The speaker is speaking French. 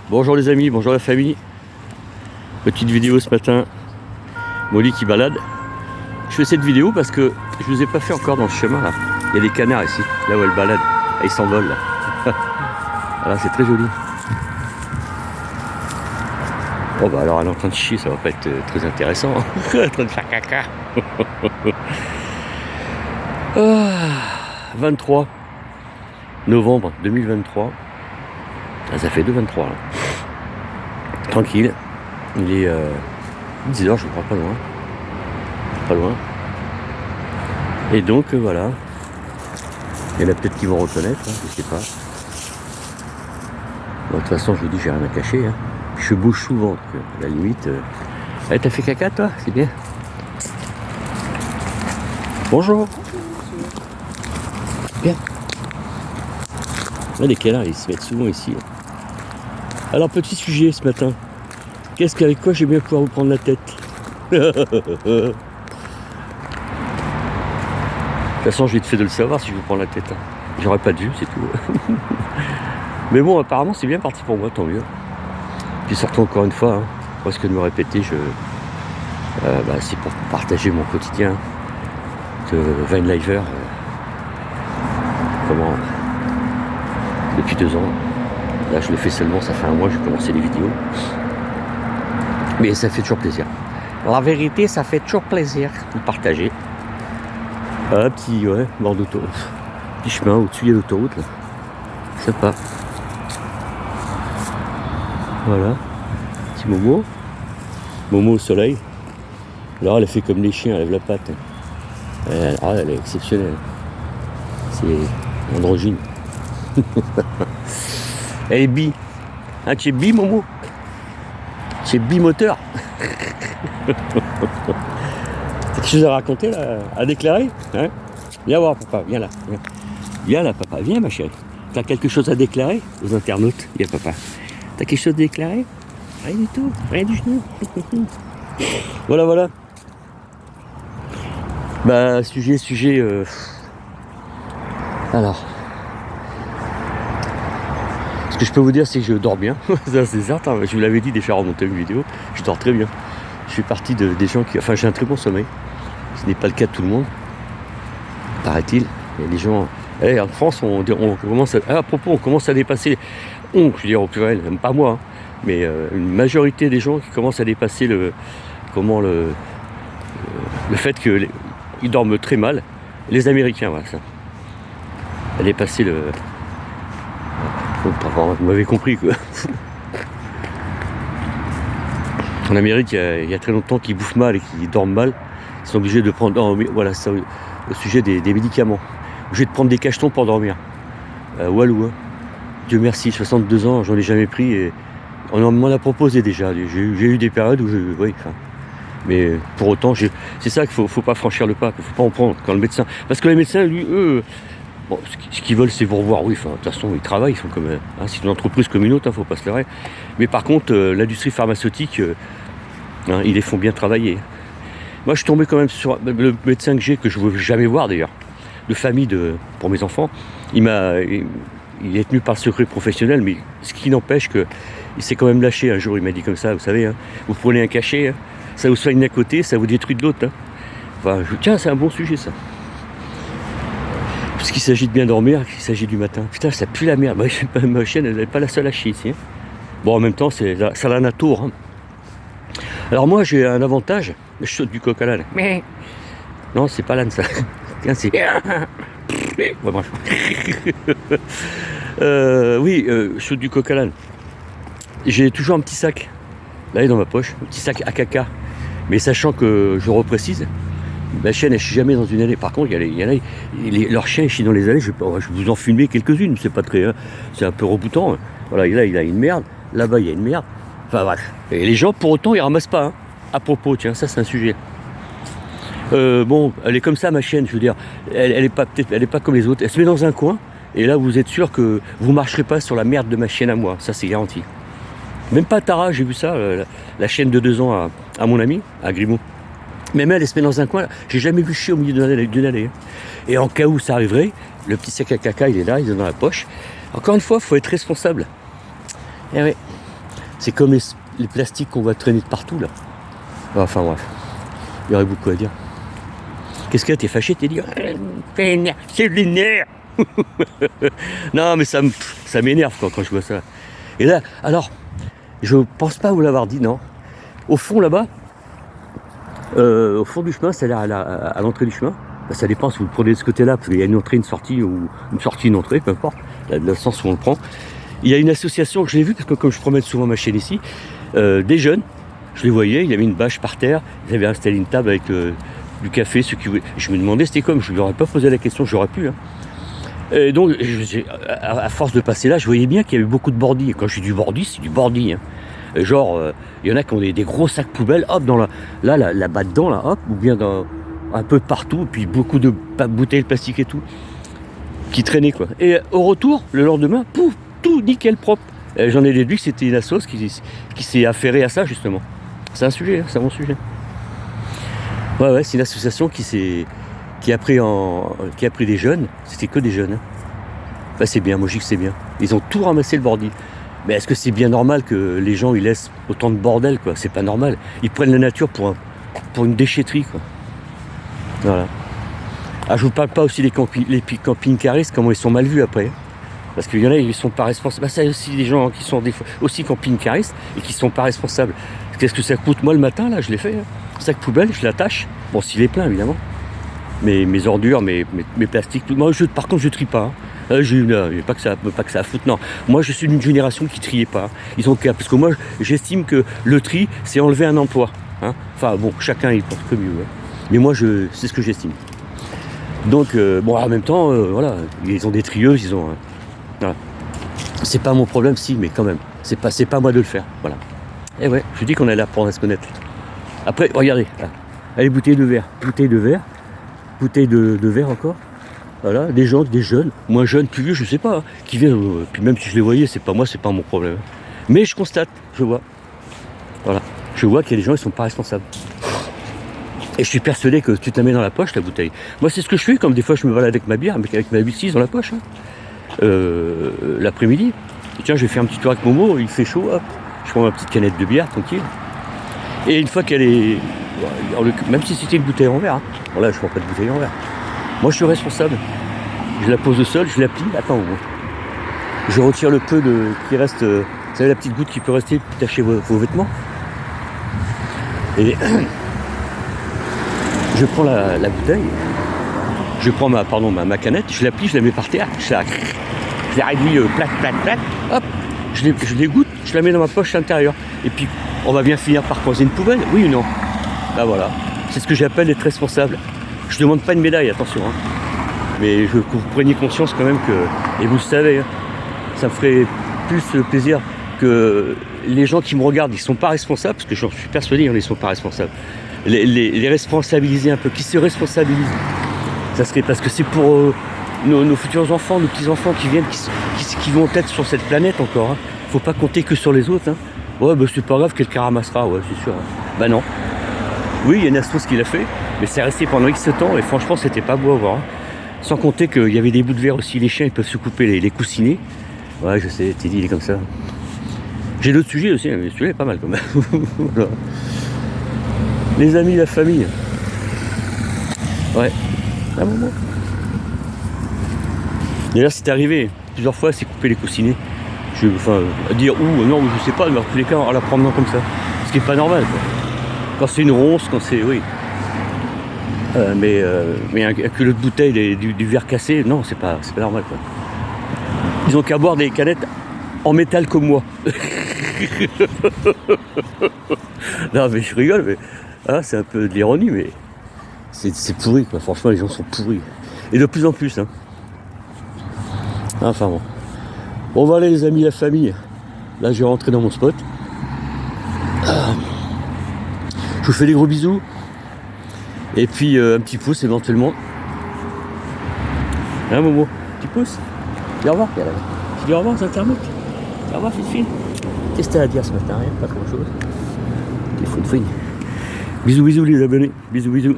Bonjour les amis, bonjour la famille. Petite vidéo ce matin, Molly qui balade. Je fais cette vidéo parce que je vous ai pas fait encore dans ce chemin là. Il y a des canards ici, là où elle balade. Et ils s'envolent là. Voilà, c'est très joli. Oh bah alors elle est en train de chier, ça va pas être très intéressant. Elle est en train de faire caca. 23 novembre 2023. Ah, ça fait 2,23 là. Tranquille. Il est 10h, je crois, pas loin. Pas loin. Et donc voilà. Il y en a peut-être qui vont reconnaître, hein, je sais pas. Bon, de toute façon, je vous dis, j'ai rien à cacher. Hein. Je bouge souvent, donc à la limite. Allez, t'as fait caca toi? C'est bien. Bonjour. Bien. Là, les canards, ils se mettent souvent ici. Alors, petit sujet ce matin. Avec quoi j'ai bien pouvoir vous prendre la tête? De toute façon, j'ai fait de le savoir si je vous prends la tête. Hein. J'aurais pas dû, c'est tout. Mais bon, apparemment, c'est bien parti pour moi, tant mieux. Puis surtout, encore une fois, hein, presque de me répéter, c'est pour partager mon quotidien de Vineliver. Depuis 2 ans. Là, je le fais seulement, ça fait un mois que j'ai commencé les vidéos. Mais ça fait toujours plaisir. La vérité, ça fait toujours plaisir de partager. Un petit, bord d'autoroute. Petit chemin au-dessus, il y a l'autoroute, là. Sympa. Voilà. Petit Momo. Momo au soleil. Alors, elle a fait comme les chiens, elle lève la patte. Elle est exceptionnelle. C'est androgyne. Elle est bi. Hein, tu es bi, Momo? Tu es bimoteur. T'as quelque chose à raconter, là, à déclarer, hein? Viens voir, papa, viens là. Viens là, papa, viens, ma chérie. T'as quelque chose à déclarer aux internautes? Viens, papa. T'as quelque chose à déclarer? Rien du tout, rien du tout. Voilà. Bah, sujet. Alors. Ce que je peux vous dire, c'est que je dors bien. Ça, c'est certain. Je vous l'avais dit déjà en montant une vidéo. Je dors très bien. Je fais partie des gens qui... Enfin, j'ai un très bon sommeil. Ce n'est pas le cas de tout le monde. Paraît-il. Il y a des gens... en France, on commence à... on commence à dépasser... je veux dire au pluriel, même pas moi. Hein, mais une majorité des gens qui commencent à dépasser le fait qu'ils dorment très mal. Les Américains, voilà ça. À dépasser le... Vous m'avez compris, quoi. En Amérique, il y a très longtemps qu'ils bouffent mal et qu'ils dorment mal. Ils sont obligés de prendre... Non, voilà, c'est au sujet des médicaments. Obligés de prendre des cachetons pour dormir. Walou, hein. Dieu merci, 62 ans, j'en ai jamais pris. Et on m'en a proposé déjà. J'ai eu des périodes où mais pour autant, c'est ça qu'il faut pas franchir le pas, qu'il faut pas en prendre quand le médecin... Parce que les médecins, eux... Bon, ce qu'ils veulent, c'est vous revoir, oui. Enfin, de toute façon, ils travaillent, ils font comme... Hein, c'est une entreprise comme une autre, faut pas se leurrer. Mais par contre, l'industrie pharmaceutique, ils les font bien travailler. Moi, je suis tombé quand même sur le médecin que je ne veux jamais voir, d'ailleurs, de famille pour mes enfants. Il est tenu par le secret professionnel, mais ce qui n'empêche qu'il s'est quand même lâché un jour. Il m'a dit comme ça, vous savez, hein, vous prenez un cachet, hein, ça vous soigne d'un côté, ça vous détruit de l'autre. Hein. Enfin, tiens, c'est un bon sujet, ça. Parce qu'il s'agit de bien dormir, qu'il s'agit du matin. Putain, ça pue la merde. Ma chienne, elle n'est pas la seule à chier ici. Hein. Bon, en même temps, ça la nature. Hein. Alors moi, j'ai un avantage. Je saute du coq à l'âne. Mais non, c'est pas l'âne, ça. C'est... Bon, bref. Je saute du coq à l'âne. J'ai toujours un petit sac. Là, il est dans ma poche. Un petit sac à caca. Mais sachant que, je reprécise, ma chienne, elle chie jamais dans une allée. Par contre, leurs chiens chient dans les allées. Je vais vous en filmer quelques-unes. C'est pas très, c'est un peu reboutant. Hein. Voilà, là, il a une merde. Là-bas, il y a une merde. Enfin, bref. Et les gens, pour autant, ils ramassent pas. Hein. À propos, tiens, ça, c'est un sujet. Bon, elle est comme ça, ma chienne. Je veux dire, elle est pas comme les autres. Elle se met dans un coin. Et là, vous êtes sûr que vous marcherez pas sur la merde de ma chienne à moi. Ça, c'est garanti. Même pas Tara, j'ai vu ça. La chienne de 2 ans à mon ami, à Grimaud. Même elle se met dans un coin, j'ai jamais vu chier au milieu d'une allée. Et en cas où ça arriverait, le petit sac à caca, il est là, il est dans la poche. Encore une fois, il faut être responsable. Et oui. C'est comme les plastiques qu'on voit traîner de partout là. Enfin bref, il y aurait beaucoup à dire. Qu'est-ce que t'es fâché, t'es dit c'est les nerfs. Non mais ça m'énerve quand je vois ça. Et là, alors, je pense pas vous l'avoir dit, non. Au fond là-bas, au fond du chemin, c'est à l'entrée du chemin. Ben, ça dépend si vous le prenez de ce côté-là, parce qu'il y a une entrée, une sortie, ou une sortie, une entrée, peu importe, le sens où on le prend. Il y a une association, je l'ai vu, parce que comme je promène souvent ma chaîne ici, des jeunes, je les voyais, il y avait une bâche par terre, ils avaient installé une table avec du café, ceux qui voulaient. Je me demandais c'était comme, je ne lui aurais pas posé la question, j'aurais pu. Hein. Et donc, à force de passer là, je voyais bien qu'il y avait beaucoup de bordis. Et quand je dis du bordis, c'est du bordis. Hein. Genre, il y en a qui ont des gros sacs poubelles, hop, là-bas dedans, là, hop, ou bien un peu partout, et puis beaucoup de bouteilles de plastique et tout, qui traînaient, quoi. Et au retour, le lendemain, pouf, tout nickel propre. J'en ai déduit que c'était une assoce qui s'est affairée à ça, justement. C'est un sujet, hein, c'est un bon sujet. Ouais, c'est une association qui a pris des jeunes, c'était que des jeunes. Hein. Bah, c'est bien, moi je dis que c'est bien. Ils ont tout ramassé le bordel. Mais est-ce que c'est bien normal que les gens ils laissent autant de bordel, quoi? C'est pas normal. Ils prennent la nature pour une déchetterie, quoi. Voilà. Ah, je vous parle pas aussi des camping-caristes, comment ils sont mal vus après. Parce qu'il y en a, ils sont pas responsables. Bah, ça, il y a aussi des gens qui sont aussi camping-caristes et qui sont pas responsables. Qu'est-ce que ça coûte? Moi, le matin, là, je l'ai fait. Hein. Sac poubelle, je l'attache. Bon, s'il est plein, évidemment. Mes ordures, mes plastiques, tout. Moi, par contre, je trie pas. Hein. Pas que ça à foutre. Non. Moi, je suis d'une génération qui triait pas. Ils ont qu'à. Parce que moi, j'estime que le tri, c'est enlever un emploi. Hein. Enfin, bon, chacun, il pense comme mieux. Hein. Mais moi, c'est ce que j'estime. Donc, bon, en même temps, voilà, ils ont des trieuses, ils ont. Voilà. C'est pas mon problème, si, mais quand même, c'est pas moi de le faire. Voilà. Et ouais, je dis qu'on est là pour se connaître. Après, regardez, là. Allez, bouteille de verre, bouteille de verre encore. Voilà, des gens, des jeunes, moins jeunes, plus vieux, je sais pas, hein, qui viennent. Puis même si je les voyais, c'est pas moi, c'est pas mon problème. Mais je constate, je vois. Voilà, je vois qu'il y a des gens, ils sont pas responsables. Et je suis persuadé que tu te la mets dans la poche, la bouteille. Moi, c'est ce que je fais, comme des fois je me balade avec ma bière, avec ma 8-6 dans la poche. Hein. L'après-midi. Et tiens, je vais faire un petit tour avec Momo, il fait chaud, hop. Je prends ma petite canette de bière, tranquille. Et une fois qu'elle est... Même si c'était une bouteille en verre, hein. Bon là, je prends pas de bouteille en verre. Moi, je suis responsable. Je la pose au sol, je la plie. Attends, je retire le peu qui reste... vous savez, la petite goutte qui peut rester pour tacher vos vêtements. Et... je prends la bouteille. Je prends ma canette, je la plie, je la mets par terre. Je la réduis plat. Hop, je l'égoutte, je la mets dans ma poche intérieure. Et puis, on va bien finir par croiser une poubelle, oui ou non? Bah voilà, c'est ce que j'appelle être responsable. Je ne demande pas une médaille, attention. Hein. Mais que vous preniez conscience quand même que, et vous le savez, hein, ça me ferait plus plaisir que les gens qui me regardent, ils ne sont pas responsables, parce que j'en suis persuadé, ils ne sont pas responsables. Les responsabiliser un peu, qui se responsabilisent. Ça serait parce que c'est pour nos futurs enfants, nos petits-enfants qui viennent, qui vont être sur cette planète encore. Hein. Faut pas compter que sur les autres. Hein. Ouais, bah c'est pas grave, quelqu'un ramassera, ouais, c'est sûr. Hein. Bah non. Oui, il y a une assoce qui l'a fait, mais c'est resté pendant X temps et franchement, c'était pas beau à voir. Hein. Sans compter qu'il y avait des bouts de verre aussi, les chiens, ils peuvent se couper les coussinets. Ouais, je sais, Teddy, il est comme ça. J'ai d'autres sujets aussi, mais celui-là est pas mal quand même. Voilà. Les amis, la famille. Ouais. Un moment. D'ailleurs, c'est arrivé plusieurs fois, c'est couper les coussinets. Dire où, non, je sais pas, mais en tous les cas, en la promenant comme ça. Ce qui est pas normal, quoi. Quand c'est une ronce, quand c'est. Oui. Mais un culot de bouteille, du verre cassé, non, c'est pas normal, quoi. Ils ont qu'à boire des canettes en métal comme moi. Non, mais je rigole, mais. Ah, c'est un peu de l'ironie, mais. C'est pourri, quoi. Franchement, les gens sont pourris. Et de plus en plus, hein. Enfin bon. Bon, voilà les amis, la famille. Là, je vais rentrer dans mon spot. Je vous fais des gros bisous. Et puis, un petit pouce éventuellement. Hein, Momo? Petit pouce? Dis au revoir, Pierre. Dis au revoir aux internautes. Au revoir, Fille. Qu'est-ce que t'as à dire ce matin? Rien, pas grand chose. Téléphone fouine. Bisous les abonnés. Bisous.